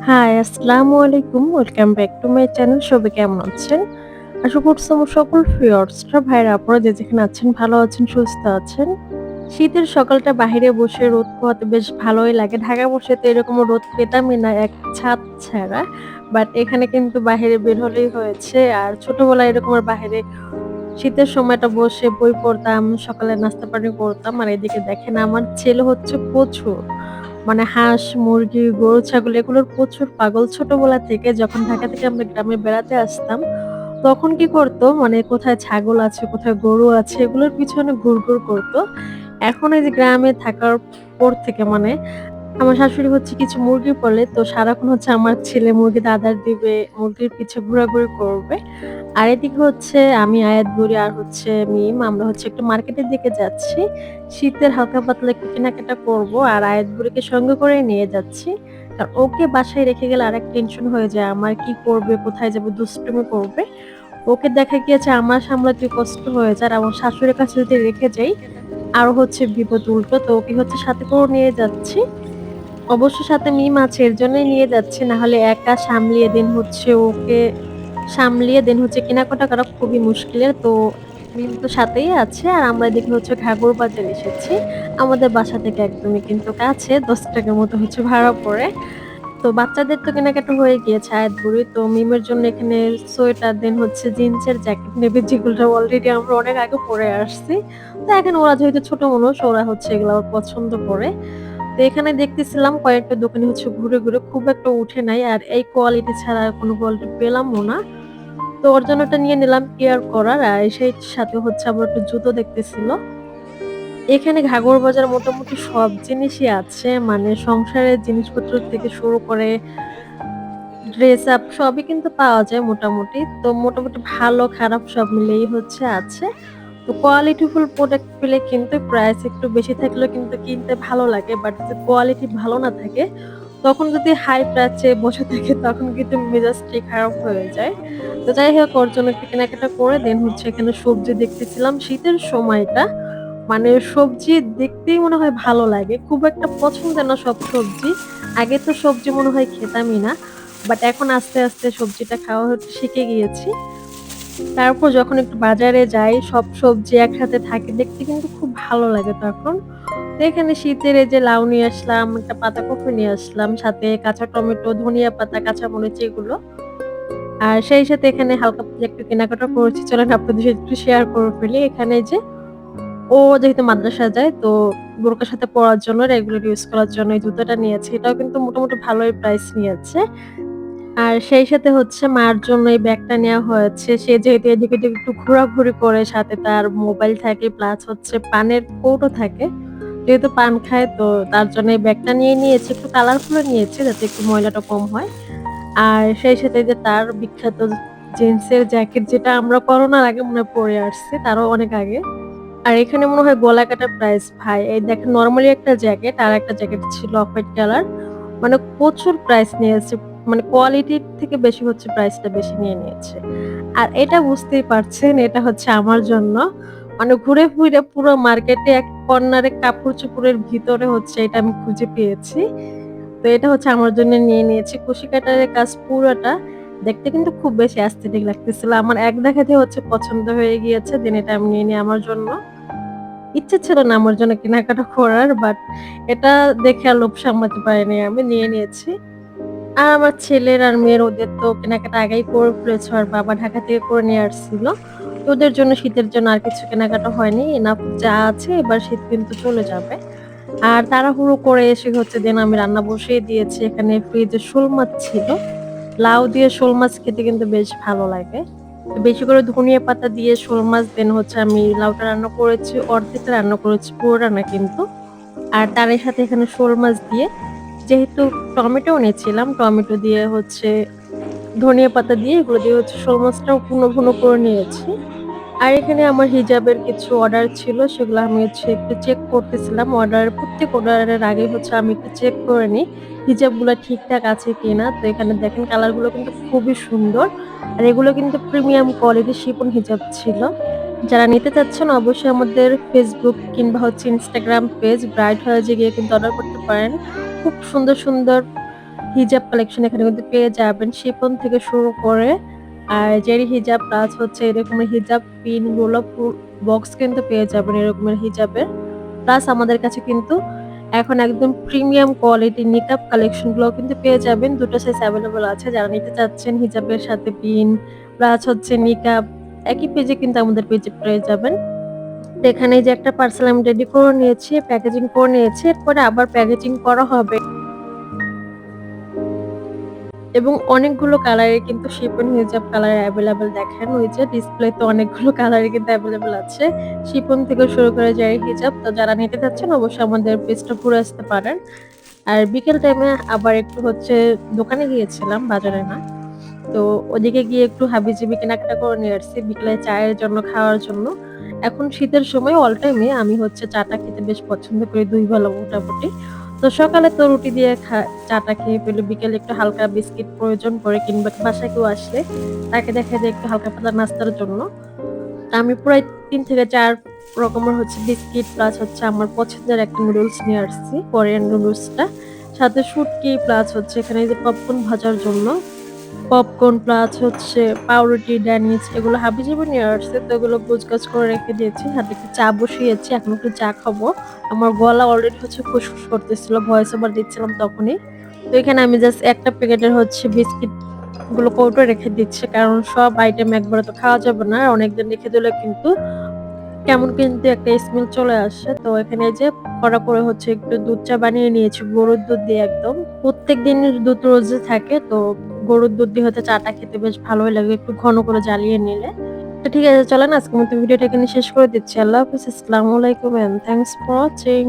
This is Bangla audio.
হাই, আসসালামু আলাইকুম। Welcome back to my channel. সবাই কেমন আছেন? আশা করছি আমার সকল ভিউয়ার্সরা, ভাইরা আপনারা যে যেখানে আছেন ভালো আছেন, সুস্থ আছেন। শীতের সকালটা বাহিরে বসে রোদ পোহাতে বেশ ভালোই লাগে। ঢাকায় বসে তো এরকম রোদ পেতামই না এক ছাদ ছাড়া। বাট এখানে কিন্তু বাহিরে বের হলেই হয়েছে। আর ছোটবেলায় এরকম আর বাহিরে শীতের সময়টা বসে বই পড়তাম, সকালে নাস্তা পানি করতাম। আর এদিকে দেখেন আমার ছেলে হচ্ছে প্রচুর মানে হাঁস, মুরগি, গরু, ছাগল এগুলোর প্রচুর পাগল। ছোটবেলা থেকে যখন ঢাকা থেকে আমরা গ্রামে বেড়াতে আসতাম, তখন কি করতো মানে কোথায় ছাগল আছে, কোথায় গরু আছে এগুলোর পিছনে ঘুরঘুর করতো। এখন এই যে গ্রামে থাকার পর থেকে মানে আমার শাশুড়ি হচ্ছে কিছু মুরগি পালে, তো সারাক্ষণ হচ্ছে আমার ছেলে মুরগিতে আদার দিবে, মুরগির পিছে ঘোরাঘুরি করবে। আর এদিকে হচ্ছে আমি, আয়াত বুড়ি আর হচ্ছে মিম আমরা হচ্ছে একটু মার্কেটের দিকে যাচ্ছি। শীতের হালকা পাতলা একটু কেনাকাটা করব আর আয়াত বুড়িকে সঙ্গে করে নিয়ে যাচ্ছি। কারণ ওকে বাসায় রেখে গেলে আরেক টেনশন হয়ে যায়। আমার কি করবে, কোথায় যাবে, দুষ্টুমি করবে। ওকে দেখা গিয়েছে আমার সামলাতে কষ্ট হয়ে যায়। আর আমার শাশুড়ির কাছে যদি রেখে যাই আরো হচ্ছে বিপদ উল্টো। তো ওকে হচ্ছে সাথে করে নিয়ে যাচ্ছি। অবশ্য সাথে মিম আছে এর জন্যই নিয়ে যাচ্ছি। না হলে একা সামলিয়ে দেন হচ্ছে ওকে সামলিয়ে দেন হচ্ছে কেনাকাটা করা খুবই মুশকিলের। তো মিম তো সাথেই আছে। আর আমরা এদিকে হচ্ছে ঘাগর বাজার এসেছি। আমাদের বাসা থেকে একদমই কিন্তু কাছে, ৳১০ মতো হচ্ছে ভাড়া পড়ে। তো বাচ্চাদের তো কেনাকাটা হয়ে গিয়েছে আয়াত বুড়ির। তো মিমের জন্য এখানে সোয়েটার দেন হচ্ছে জিন্সের জ্যাকেট নেবে, যেগুলো অলরেডি আমরা অনেক আগে পরে আসছি। তো এখন ওরা যেহেতু ছোট মানুষ ওরা হচ্ছে এগুলো আবার পছন্দ করে। তো এখানে দেখতেছিলাম কয়েকটা দোকানে হচ্ছে ঘুরে খুব একটা উঠে নাই। আর এই কোয়ালিটি ছাড়া আর কোনো কোয়ালিটি পেলামও না। তো ওর জন্য ওটা নিয়ে নিলাম কেয়ার করার। আর সেই সাথে হচ্ছে আবার একটু জুতো দেখতেছিল। এখানে ঘাগর বাজার মোটামুটি সব জিনিসই আছে। মানে সংসারের জিনিসপত্র থেকে শুরু করে ড্রেস আপ সবই কিন্তু পাওয়া যায় মোটামুটি। তো মোটামুটি ভালো খারাপ সব মিলেই হচ্ছে আছে। তো কোয়ালিটিফুল প্রোডাক্ট পেলে কিন্তু প্রাইস একটু বেশি থাকলেও কিন্তু কিনতে ভালো লাগে। বাট যদি কোয়ালিটি ভালো না থাকে, তখন যদি হাই প্রাইসে বসে থাকে তখন কিন্তু মেজাজটাই খারাপ হয়ে যায়। তো যাই হোক ওর জন্য একটু কেনাকাটা করে দেন হচ্ছে এখানে সবজি দেখতেছিলাম। শীতের সময়টা মানে সবজি দেখতেই মনে হয় ভালো লাগে। খুব একটা পছন্দের না সব সবজি। আগে তো সবজি মনে হয় খেতামই না। বাট এখন আস্তে সবজিটা খাওয়া হচ্ছে শিখে গিয়েছি। তারপর যখন একটু বাজারে যাই সব সবজি একসাথে থাকে দেখতে কিন্তু খুব ভালো লাগে তখন। তো এখানে শীতের এই যে লাউ নিয়ে আসলাম, একটা পাতাকপি নিয়ে আসলাম, সাথে কাঁচা টমেটো, ধনিয়া পাতা, কাঁচামরিচ এগুলো। আর সেই সাথে এখানে হালকা পাতলা একটু কেনাকাটা করেছি। চলেন আপনাদের সাথে একটু শেয়ার করে ফেলি। এখানে এই যে ও যেহেতু মাদ্রাসায় যায় তো বোরকার সাথে পড়ার জন্য রেগুলার ইউজ করার জন্য এই জুতাটা নিয়েছি। এটাও কিন্তু মোটামুটি ভালোই প্রাইস নিয়েছে। আর সেই সাথে হচ্ছে মার জন্য এই ব্যাগটা নেওয়া হয়েছে। সে যেহেতু এদিক ওদিক একটু ঘোরাঘুরি করে সাথে তার মোবাইল থাকে প্লাস হচ্ছে পানের কৌটো থাকে। যেহেতু পান খায় তো তার জন্য এই ব্যাগটা নিয়ে নিয়েছি। একটু কালারফুল নিয়েছি যাতে একটু ময়লাটা কম হয়। আর সেই সাথে যে তার বিখ্যাত জিন্সের জ্যাকেট যেটা আমরা করোনার আগে মনে হয় পরে আসছি, তারও অনেক আগে। আর এখানে মনে হয় গলা কাটা প্রাইস ভাই। এই দেখেন নরমালি একটা জ্যাকেট আর একটা জ্যাকেট ছিল অফ হোয়াইট কালার। মানে প্রচুর প্রাইস নিয়েছে। মানে কোয়ালিটির থেকে বেশি হচ্ছে প্রাইসটা বেশি নিয়ে নিয়েছে। আর এটা বুঝতেই পারছেন এটা হচ্ছে আমার জন্য। মানে ঘুরে ফিরে পুরো মার্কেটে এক কর্নারে কাপড়-চোপড়ের ভিতরে হচ্ছে এটা আমি খুঁজে পেয়েছি। তো এটা হচ্ছে আমার জন্য নিয়ে নিয়েছি। কুশি কাটারের কাজ পুরাটা। দেখতে কিন্তু খুব বেশি অ্যাস্থেটিক লাগতেছিল। আমার এক দেখাতে হচ্ছে পছন্দ হয়ে গিয়েছে। দেন এটা আমি নিয়ে নিই আমার জন্য। ইচ্ছে ছিল না আমার জন্য কেনাকাটা করার। বাট এটা দেখে আর লোভ সামলাতে পারিনি আমি, নিয়ে নিয়েছি। আর আমার ছেলের আর মেয়ের ওদের তো কেনাকাটা আগেই করে ফেলেছে। আর বাবা ঢাকা থেকে করে নিয়ে আসছিল। তো ওদের জন্য শীতের জন্য আর কিছু কেনাকাটা হয়নি। এনাফ যা আছে এবার শীত কিন্তু চলে যাবে। আর তাড়াহুড়ো করে এসে হচ্ছে দেন আমি রান্না বসিয়ে দিয়েছি। এখানে ফ্রিজে শোল মাছ ছিল। লাউ দিয়ে শোল মাছ খেতে কিন্তু বেশ ভালো লাগে। তো বেশি করে ধনিয়া পাতা দিয়ে শোল মাছ দেন হচ্ছে আমি লাউটা রান্না করেছি, অর্ধেকটা রান্না করেছি, পুরোটা না কিন্তু। আর তারই সাথে এখানে শোল মাছ দিয়ে যেহেতু টমেটোও নিয়েছিলাম, টমেটো দিয়ে হচ্ছে ধনিয়া পাতা দিয়ে এগুলো দিয়ে হচ্ছে শোল মাছটাও ভুনো করে নিয়েছি। আর এখানে আমার হিজাবের কিছু অর্ডার ছিল সেগুলো আমি হচ্ছে একটু চেক করতেছিলাম। প্রত্যেক অর্ডারের আগে হচ্ছে আমি একটু চেক করে নিই হিজাবগুলা ঠিকঠাক আছে কিনা। তো এখানে দেখেন কালারগুলো কিন্তু খুবই সুন্দর। আর এগুলো কিন্তু প্রিমিয়াম কোয়ালিটির শিফন হিজাব ছিল। যারা নিতে চাচ্ছেন অবশ্যই আমাদের Facebook কিংবা হচ্ছে Instagram পেজ ব্রাইট হাউজে গিয়ে কিন্তু অর্ডার করতে পারেন। খুব সুন্দর হিজাব কালেকশন এখানে কিন্তু পেয়ে যাবেন। শিফন থেকে শুরু করে আর জেরি হিজাব প্লাস হচ্ছে এরকমের হিজাব পিন গুলো ফুল বক্স কিন্তু পেয়ে যাবেন এরকমের হিজাবের। প্লাস আমাদের কাছে কিন্তু এখন একদম প্রিমিয়াম কোয়ালিটির নিকাব কালেকশন গুলো কিন্তু পেয়ে যাবেন। ২ টো সাইজ এভেইলেবল আছে। যারা নিতে চাচ্ছেন হিজাবের সাথে পিন প্লাস হচ্ছে নিকাব একই পেজে কিন্তু আমাদের পেজে পেয়ে যাবেন। তো এখানে এই যে একটা পার্সেল আমি রেডি করে নিয়েছি, প্যাকেজিং করে নিয়েছি। এরপরে আবার প্যাকেজিং করা হবে। এবং অনেকগুলো কালারের কিন্তু শিফন হিজাব কালার এভেইলেবল দেখেন। ওই যে ডিসপ্লেতে অনেকগুলো কালারের কিন্তু এভেইলেবল আছে। শিফন থেকে শুরু করে জারি হিজাব। তো যারা নিতে চাচ্ছেন অবশ্যই আমাদের পেজটা ঘুরে আসতে পারেন। আর বিকেল টাইমে আবার একটু হচ্ছে দোকানে গিয়েছিলাম, বাজারে না। তো ওদিকে গিয়ে একটু হাবিজাবি কেনাকাটা করে নিয়ে আসছি বিকেলে চায়ের জন্য, খাওয়ার জন্য। এখন শীতের সময় অল টাইমে আমি হচ্ছে চাটা খেতে বেশ পছন্দ করি ২ বেলা মোটামুটি। তো সকালে তো রুটি দিয়ে চাটা খেয়ে ফেলি। বিকেলে একটু হালকা বিস্কিট প্রয়োজন পড়ে কিংবা বাসায় কেউ আসলে তাকে দেখা যায় একটু হালকা পাতলা নাস্তার জন্য। আমি প্রায় ৩ থেকে ৪ রকমের হচ্ছে বিস্কিট প্লাস হচ্ছে আমার পছন্দের একটা নুডলস নিয়ে আসছি, কোরিয়ান নুডলসটা। সাথে শুটকি প্লাস হচ্ছে এখানে এই যে পপকর্ন ভাজার জন্য পপকর্ন প্লাস হচ্ছে পাউরুটি, ড্যানিশ এগুলো হাবিজাবি নিয়ে আসছে। তো এগুলো গোছগাছ করে রেখে দিয়েছি। হাতে একটু চা বসিয়েছি। এখন একটু চা খাবো। আমার গলা অলরেডি হচ্ছে খুশখুশ করতেছিল। ভয়েস ওভার দিচ্ছিলাম তখনই। তো এখানে আমি জাস্ট একটা প্যাকেটের হচ্ছে বিস্কিট গুলো কৌটোয় রেখে দিচ্ছি। কারণ সব আইটেম একবারে তো খাওয়া যাবে না। অনেকদিন রেখে দিলে কিন্তু কেমন কিন্তু একটা স্মেল চলে আসে। তো এখানে এই যে কড়া করে হচ্ছে একটু দুধ চা বানিয়ে নিয়েছি গরুর দুধ দিয়ে একদম। প্রত্যেকদিনের দুধ রোজে থাকে। তো গরুর দুধ দিয়ে হচ্ছে চাটা খেতে বেশ ভালোই লাগে একটু ঘন করে জ্বালিয়ে নিলে। তো ঠিক আছে চলেন আজকের মতো ভিডিওটা এখানে শেষ করে দিচ্ছি। আল্লাহ হাফেজ। আসসালামু আলাইকুম এন্ড থ্যাংকস ফর ওয়াচিং।